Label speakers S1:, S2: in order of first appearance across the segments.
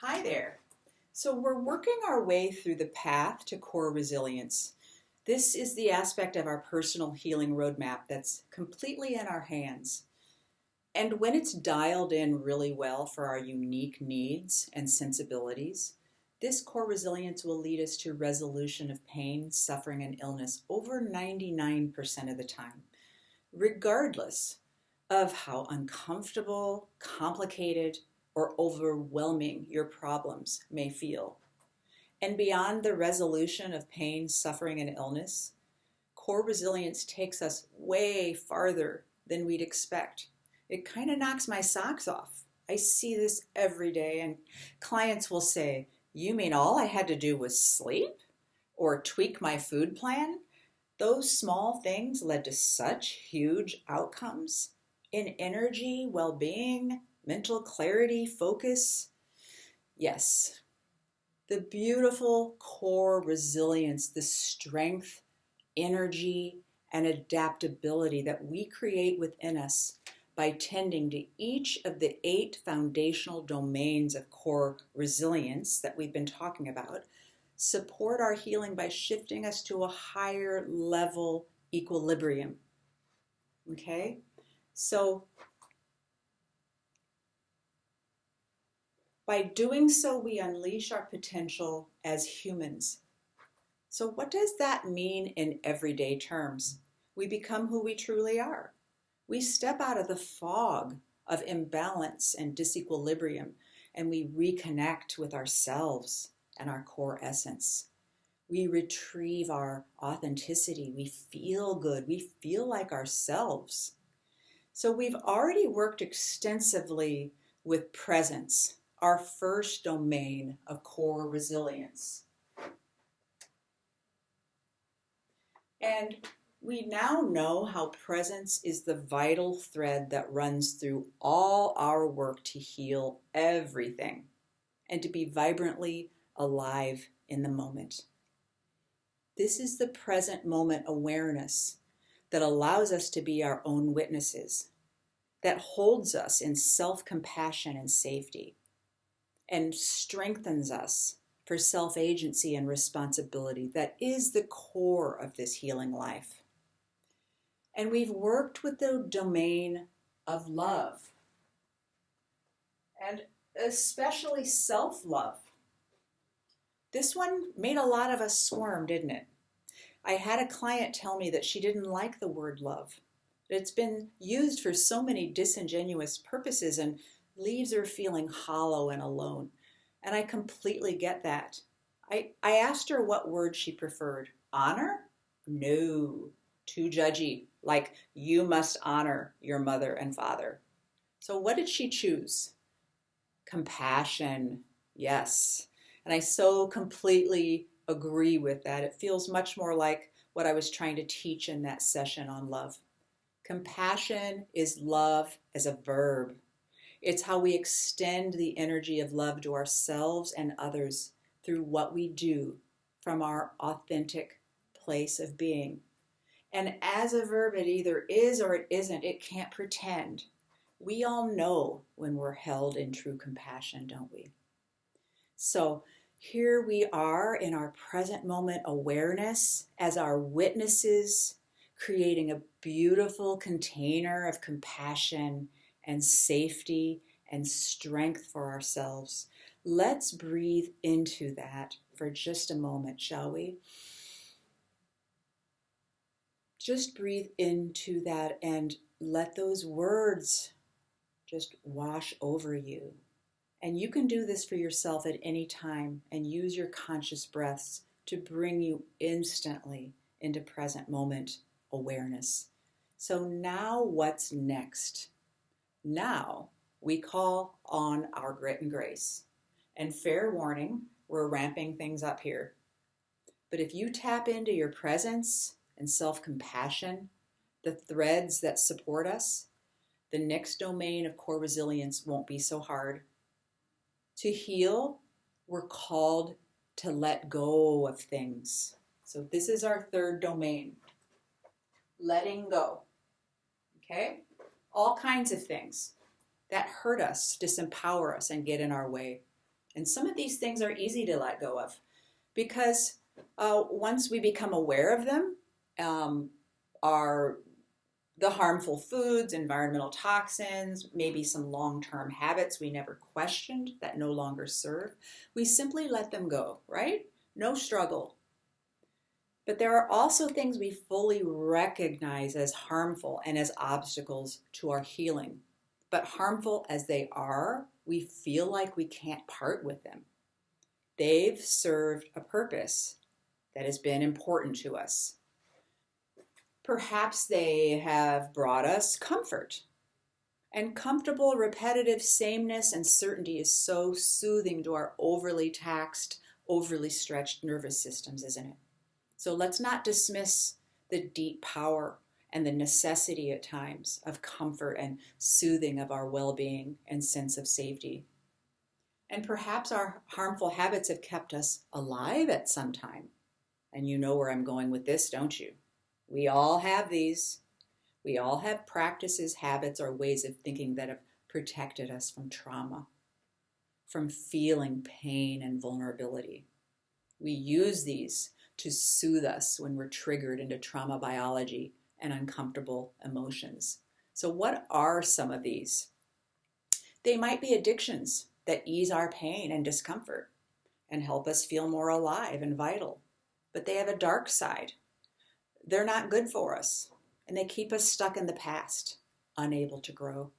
S1: Hi there. So we're working our way through the path to core resilience. This is the aspect of our personal healing roadmap that's completely in our hands. And when it's dialed in really well for our unique needs and sensibilities, this core resilience will lead us to resolution of pain, suffering, and illness over 99% of the time, regardless of how uncomfortable, complicated, or overwhelming your problems may feel. And beyond the resolution of pain, suffering, and illness, core resilience takes us way farther than we'd expect. It kind of knocks my socks off. I see this every day, and clients will say, "You mean all I had to do was sleep or tweak my food plan?" Those small things led to such huge outcomes in energy, well being, mental clarity, focus. Yes, the beautiful core resilience, the strength, energy, and adaptability that we create within us by tending to each of the 8 foundational domains of core resilience that we've been talking about, support our healing by shifting us to a higher level equilibrium. Okay? So, by doing so, we unleash our potential as humans. So, what does that mean in everyday terms? We become who we truly are. We step out of the fog of imbalance and disequilibrium, and we reconnect with ourselves and our core essence. We retrieve our authenticity. We feel good. We feel like ourselves. So we've already worked extensively with presence, our first domain of core resilience. And we now know how presence is the vital thread that runs through all our work to heal everything and to be vibrantly alive in the moment. This is the present moment awareness that allows us to be our own witnesses, that holds us in self-compassion and safety, and strengthens us for self-agency and responsibility. That is the core of this healing life. And we've worked with the domain of love, and especially self-love. This one made a lot of us squirm, didn't it? I had a client tell me that she didn't like the word love. It's been used for so many disingenuous purposes and leaves her feeling hollow and alone. And I completely get that. I asked her what word she preferred. Honor? No. Too judgy. Like, you must honor your mother and father. So what did she choose? Compassion. Yes. And I so completely agree with that. It feels much more like what I was trying to teach in that session on love. Compassion is love as a verb. It's how we extend the energy of love to ourselves and others through what we do from our authentic place of being. And as a verb, it either is or it isn't. It can't pretend. We all know when we're held in true compassion, don't we? So here we are in our present moment awareness as our witnesses, creating a beautiful container of compassion and safety and strength for ourselves. Let's breathe into that for just a moment, shall we? Just breathe into that and let those words just wash over you. And you can do this for yourself at any time and use your conscious breaths to bring you instantly into present moment awareness. So now what's next? Now we call on our grit and grace. And fair warning, we're ramping things up here. But if you tap into your presence and self-compassion, the threads that support us, the next domain of core resilience won't be so hard. To heal, we're called to let go of things. So this is our third domain, letting go. Okay? All kinds of things that hurt us, disempower us, and get in our way. And some of these things are easy to let go of because once we become aware of them, are the harmful foods, environmental toxins, maybe some long-term habits we never questioned that no longer serve. We simply let them go, right? No struggle. But there are also things we fully recognize as harmful and as obstacles to our healing. But harmful as they are, we feel like we can't part with them. They've served a purpose that has been important to us. Perhaps they have brought us comfort. And comfortable, repetitive sameness and certainty is so soothing to our overly taxed, overly stretched nervous systems, isn't it? So let's not dismiss the deep power and the necessity at times of comfort and soothing of our well-being and sense of safety. And perhaps our harmful habits have kept us alive at some time. And you know where I'm going with this, don't you? We all have these. We all have practices, habits, or ways of thinking that have protected us from trauma, from feeling pain and vulnerability. We use these to soothe us when we're triggered into trauma biology and uncomfortable emotions. So what are some of these? They might be addictions that ease our pain and discomfort and help us feel more alive and vital. But they have a dark side. They're not good for us, and they keep us stuck in the past, unable to grow.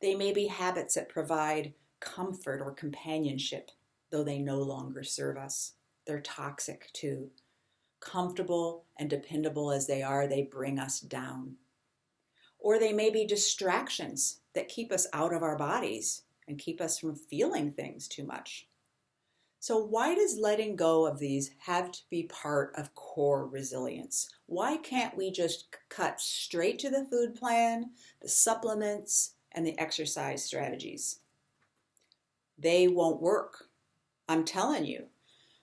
S1: They may be habits that provide comfort or companionship, though they no longer serve us. They're toxic too. Comfortable and dependable as they are, they bring us down. Or they may be distractions that keep us out of our bodies and keep us from feeling things too much. So why does letting go of these have to be part of core resilience? Why can't we just cut straight to the food plan, the supplements, and the exercise strategies? They won't work. I'm telling you.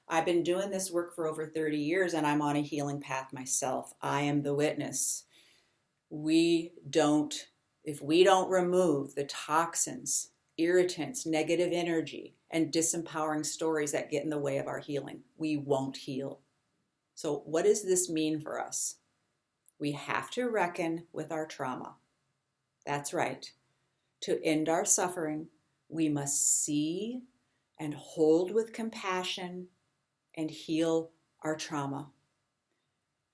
S1: I've been doing this work for over 30 years and I'm on a healing path myself. I am the witness. If we don't remove the toxins, irritants, negative energy, and disempowering stories that get in the way of our healing, we won't heal. So what does this mean for us? We have to reckon with our trauma. That's right. To end our suffering, we must see and hold with compassion and heal our trauma.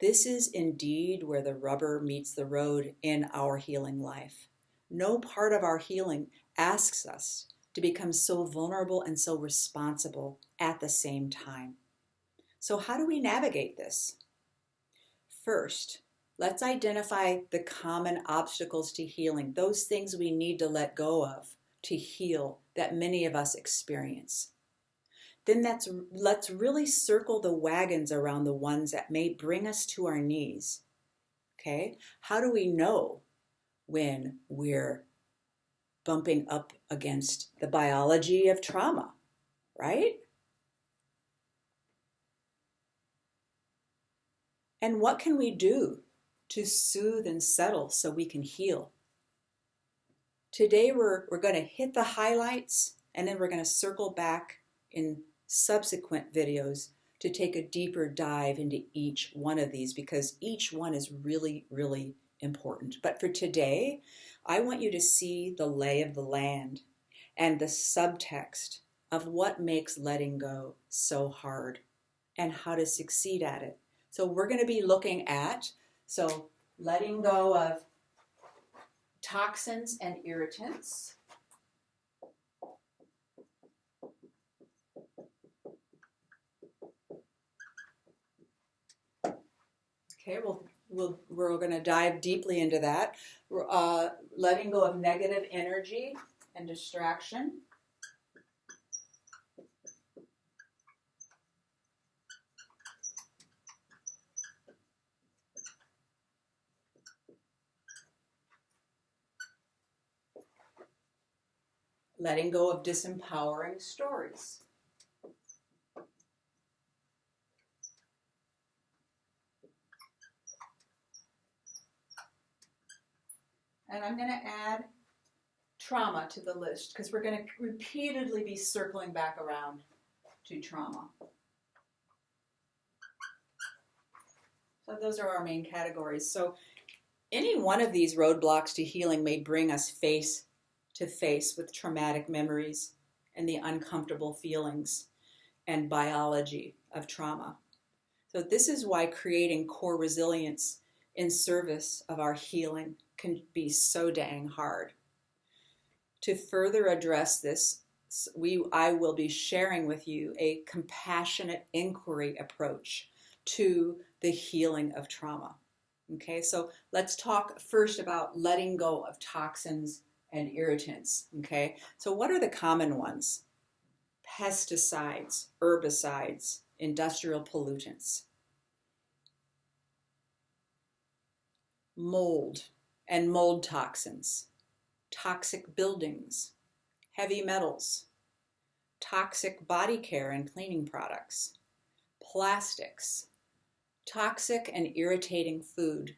S1: This is indeed where the rubber meets the road in our healing life. No part of our healing asks us to become so vulnerable and so responsible at the same time. So how do we navigate this? First, let's identify the common obstacles to healing, those things we need to let go of to heal that many of us experience. Then let's really circle the wagons around the ones that may bring us to our knees. Okay? How do we know when we're bumping up against the biology of trauma, right? And what can we do to soothe and settle so we can heal? Today we're going to hit the highlights and then we're going to circle back in subsequent videos to take a deeper dive into each one of these because each one is really, really important. But for today, I want you to see the lay of the land and the subtext of what makes letting go so hard and how to succeed at it. So we're going to be looking at, letting go of toxins and irritants. Okay, we're going to dive deeply into that. Letting go of negative energy and distraction. Letting go of disempowering stories. And I'm going to add trauma to the list because we're going to repeatedly be circling back around to trauma. So those are our main categories. So any one of these roadblocks to healing may bring us face to face with traumatic memories and the uncomfortable feelings and biology of trauma. So this is why creating core resilience in service of our healing can be so dang hard. To further address this, I will be sharing with you a compassionate inquiry approach to the healing of trauma. Okay, so let's talk first about letting go of toxins and irritants. Okay, so what are the common ones? Pesticides, herbicides, industrial pollutants, mold and mold toxins, toxic buildings, heavy metals, toxic body care and cleaning products, plastics, toxic and irritating food,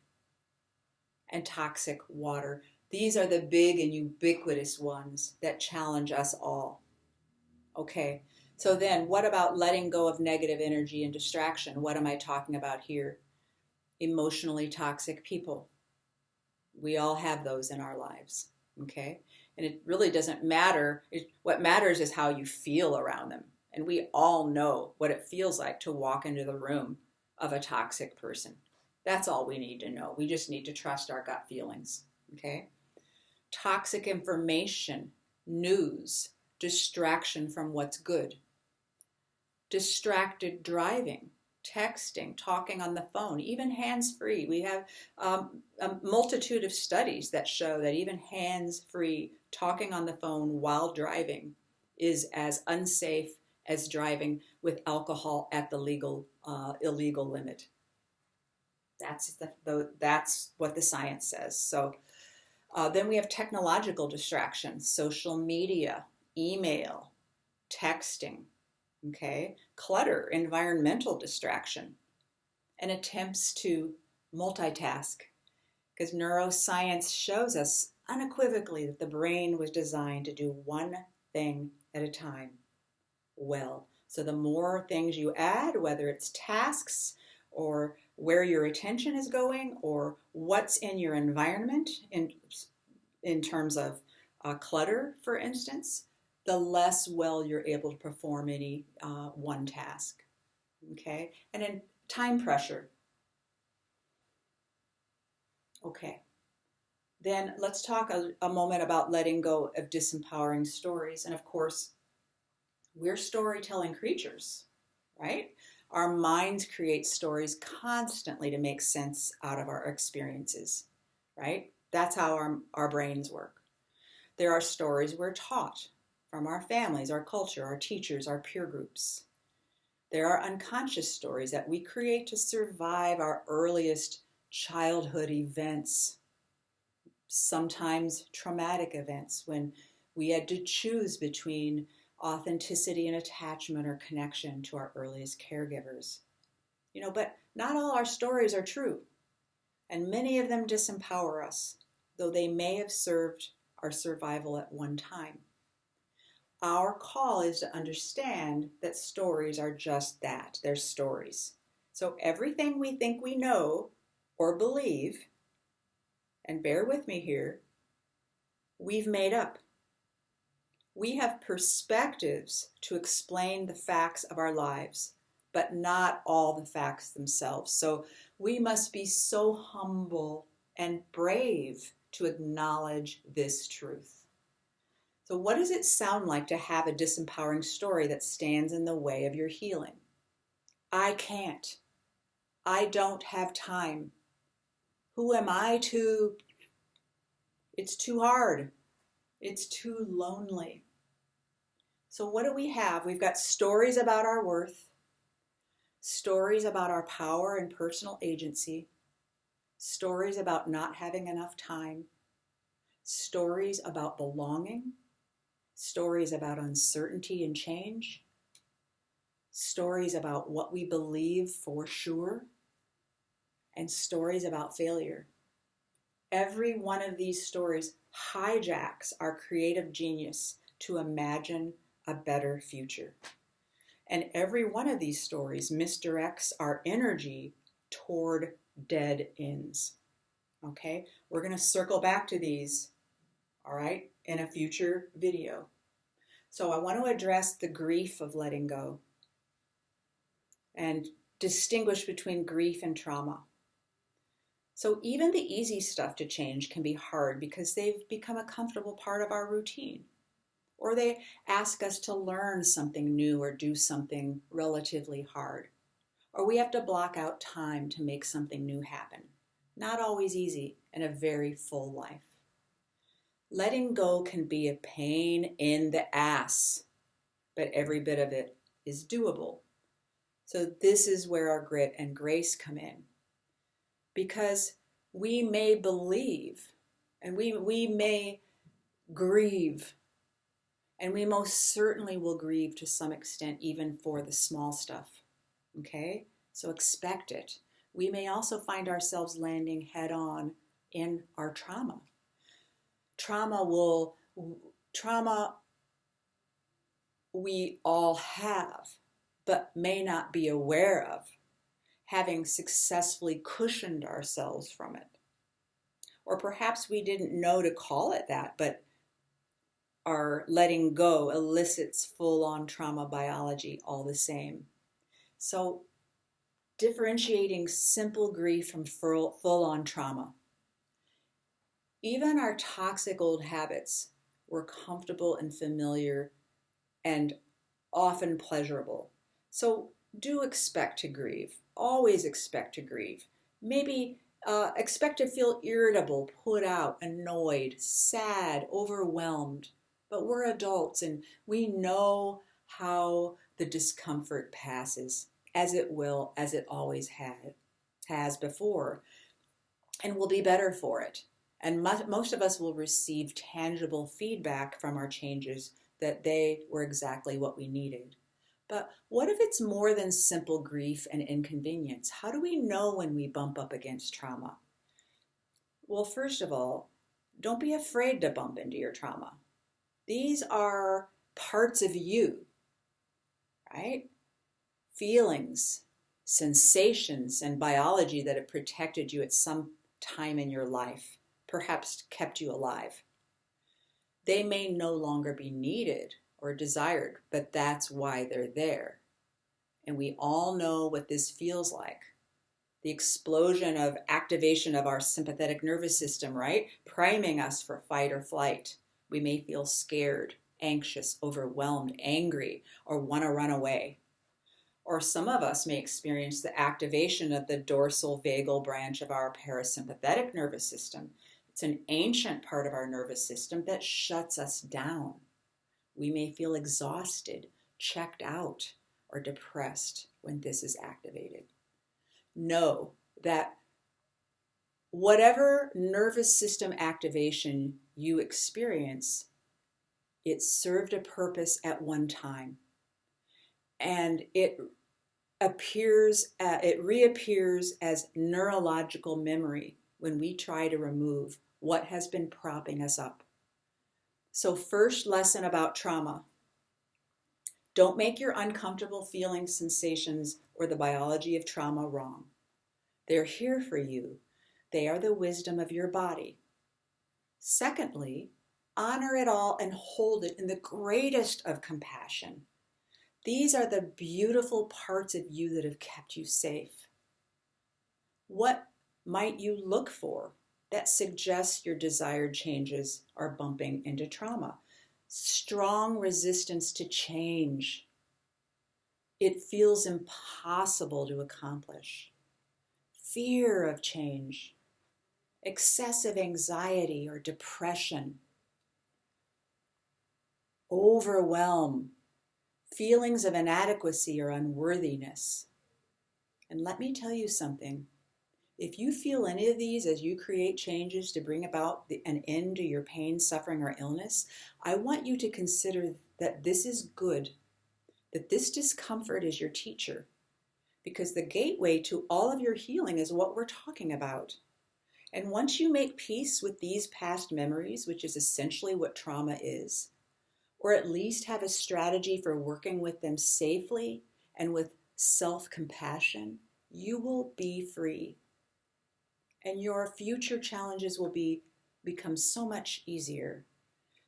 S1: and toxic water. These are the big and ubiquitous ones that challenge us all. Okay, so then what about letting go of negative energy and distraction? What am I talking about here? Emotionally toxic people. We all have those in our lives, okay? And it really doesn't matter. What matters is how you feel around them. And we all know what it feels like to walk into the room of a toxic person. That's all we need to know. We just need to trust our gut feelings, okay? Toxic information, news, distraction from what's good. Distracted driving, texting, talking on the phone, even hands-free. We have a multitude of studies that show that even hands-free talking on the phone while driving is as unsafe as driving with alcohol at the illegal limit. That's what the science says. So then we have technological distractions, social media, email, texting, okay, clutter, environmental distraction, and attempts to multitask. Because neuroscience shows us unequivocally that the brain was designed to do one thing at a time well. So the more things you add, whether it's tasks or where your attention is going or what's in your environment in terms of clutter, for instance, the less well you're able to perform any one task. Okay, and then time pressure. Okay, then let's talk a moment about letting go of disempowering stories. And of course, we're storytelling creatures, right? Our minds create stories constantly to make sense out of our experiences, right? That's how our brains work. There are stories we're taught from our families, our culture, our teachers, our peer groups. There are unconscious stories that we create to survive our earliest childhood events, sometimes traumatic events when we had to choose between authenticity and attachment or connection to our earliest caregivers. But not all our stories are true, and many of them disempower us, though they may have served our survival at one time. Our call is to understand that stories are just that. They're stories. So everything we think we know or believe, and bear with me here, we've made up. We have perspectives to explain the facts of our lives, but not all the facts themselves. So we must be so humble and brave to acknowledge this truth. So what does it sound like to have a disempowering story that stands in the way of your healing? I can't. I don't have time. Who am I to? It's too hard. It's too lonely. So what do we have? We've got stories about our worth, stories about our power and personal agency, stories about not having enough time, stories about belonging, stories about uncertainty and change, stories about what we believe for sure, and stories about failure. Every one of these stories hijacks our creative genius to imagine a better future. And every one of these stories misdirects our energy toward dead ends. Okay, we're going to circle back to these, all right, in a future video. So I want to address the grief of letting go and distinguish between grief and trauma. So even the easy stuff to change can be hard because they've become a comfortable part of our routine. Or they ask us to learn something new or do something relatively hard. Or we have to block out time to make something new happen. Not always easy in a very full life. Letting go can be a pain in the ass, but every bit of it is doable. So this is where our grit and grace come in. Because we may believe and we may grieve, and we most certainly will grieve to some extent even for the small stuff, okay? So expect it. We may also find ourselves landing head on in our trauma. Trauma we all have, but may not be aware of, having successfully cushioned ourselves from it. Or perhaps we didn't know to call it that, but our letting go elicits full-on trauma biology all the same. So differentiating simple grief from full-on trauma. Even our toxic old habits were comfortable and familiar and often pleasurable. So do expect to grieve. Always expect to grieve. Maybe expect to feel irritable, put out, annoyed, sad, overwhelmed. But we're adults and we know how the discomfort passes, as it will, as it always has before, and we'll be better for it. And most of us will receive tangible feedback from our changes that they were exactly what we needed. But what if it's more than simple grief and inconvenience? How do we know when we bump up against trauma? Well, first of all, don't be afraid to bump into your trauma. These are parts of you, right? Feelings, sensations, and biology that have protected you at some time in your life, perhaps kept you alive. They may no longer be needed or desired, but that's why they're there. And we all know what this feels like. The explosion of activation of our sympathetic nervous system, right? Priming us for fight or flight. We may feel scared, anxious, overwhelmed, angry, or want to run away. Or some of us may experience the activation of the dorsal vagal branch of our parasympathetic nervous system. It's an ancient part of our nervous system that shuts us down. We may feel exhausted, checked out, or depressed when this is activated. Know that whatever nervous system activation you experience, it served a purpose at one time. And it reappears as neurological memory when we try to remove what has been propping us up. So first lesson about trauma. Don't make your uncomfortable feelings, sensations, or the biology of trauma wrong. They're here for you. They are the wisdom of your body. Secondly, honor it all and hold it in the greatest of compassion. These are the beautiful parts of you that have kept you safe. What might you look for that suggests your desired changes are bumping into trauma? Strong resistance to change. It feels impossible to accomplish. Fear of change. Excessive anxiety or depression. Overwhelm. Feelings of inadequacy or unworthiness. And let me tell you something. If you feel any of these as you create changes to bring about an end to your pain, suffering, or illness, I want you to consider that this is good, that this discomfort is your teacher, because the gateway to all of your healing is what we're talking about. And once you make peace with these past memories, which is essentially what trauma is, or at least have a strategy for working with them safely and with self-compassion, you will be free. And your future challenges will become so much easier.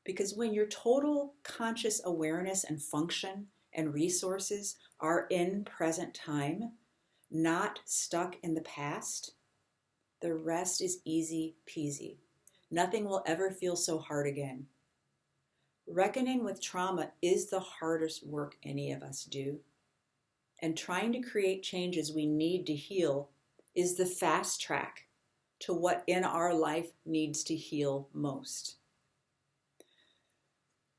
S1: Because when your total conscious awareness and function and resources are in present time, not stuck in the past, the rest is easy peasy. Nothing will ever feel so hard again. Reckoning with trauma is the hardest work any of us do. And trying to create changes we need to heal is the fast track to what in our life needs to heal most.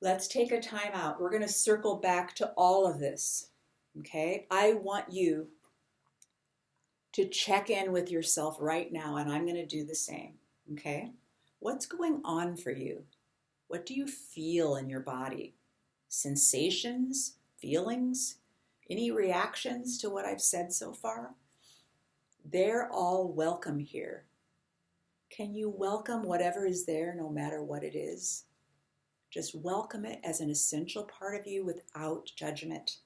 S1: Let's take a time out. We're going to circle back to all of this, okay? I want you to check in with yourself right now, and I'm going to do the same, okay? What's going on for you? What do you feel in your body? Sensations, feelings, any reactions to what I've said so far? They're all welcome here. Can you welcome whatever is there, no matter what it is? Just welcome it as an essential part of you without judgment.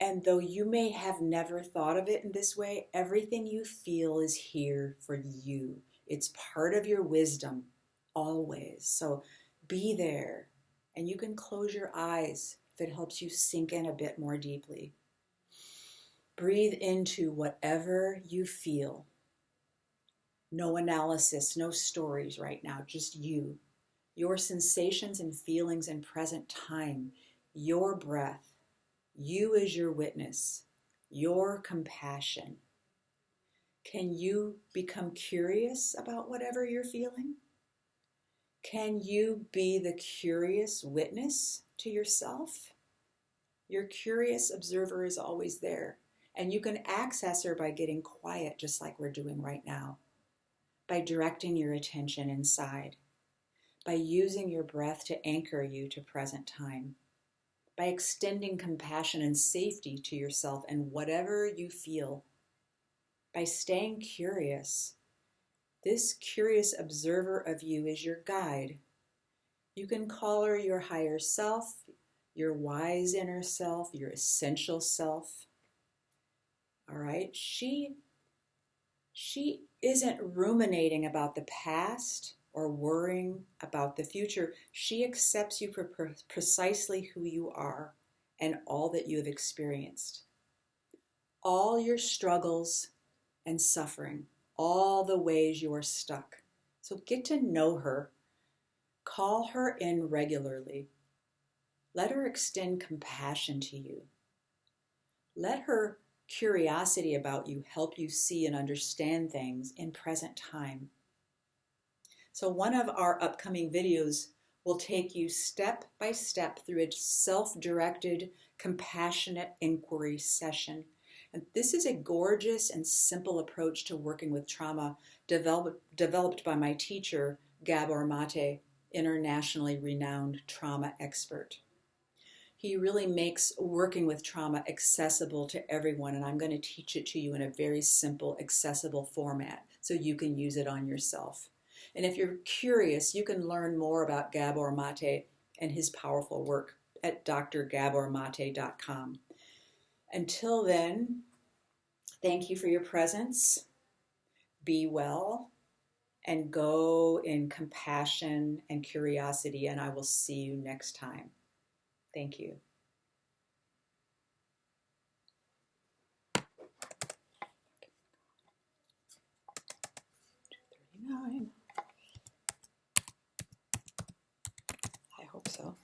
S1: And though you may have never thought of it in this way, everything you feel is here for you. It's part of your wisdom, always. So be there. And you can close your eyes if it helps you sink in a bit more deeply. Breathe into whatever you feel. No analysis, no stories right now, just you. Your sensations and feelings in present time, your breath, you as your witness, your compassion. Can you become curious about whatever you're feeling? Can you be the curious witness to yourself? Your curious observer is always there, and you can access her by getting quiet, just like we're doing right now. By directing your attention inside, by using your breath to anchor you to present time, by extending compassion and safety to yourself and whatever you feel, by staying curious. This curious observer of you is your guide. You can call her your higher self, your wise inner self, your essential self. All right? She isn't ruminating about the past or worrying about the future. She accepts you for precisely who you are and all that you have experienced. All your struggles and suffering, all the ways you are stuck. So get to know her. Call her in regularly. Let her extend compassion to you. Let her curiosity about you help you see and understand things in present time. So one of our upcoming videos will take you step by step through a self-directed, compassionate inquiry session. And this is a gorgeous and simple approach to working with trauma developed by my teacher, Gabor Mate, internationally renowned trauma expert. He really makes working with trauma accessible to everyone, and I'm going to teach it to you in a very simple, accessible format so you can use it on yourself. And if you're curious, you can learn more about Gabor Mate and his powerful work at drgabormate.com. Until then, thank you for your presence. Be well and go in compassion and curiosity, and I will see you next time. Thank you. 2:39. I hope so.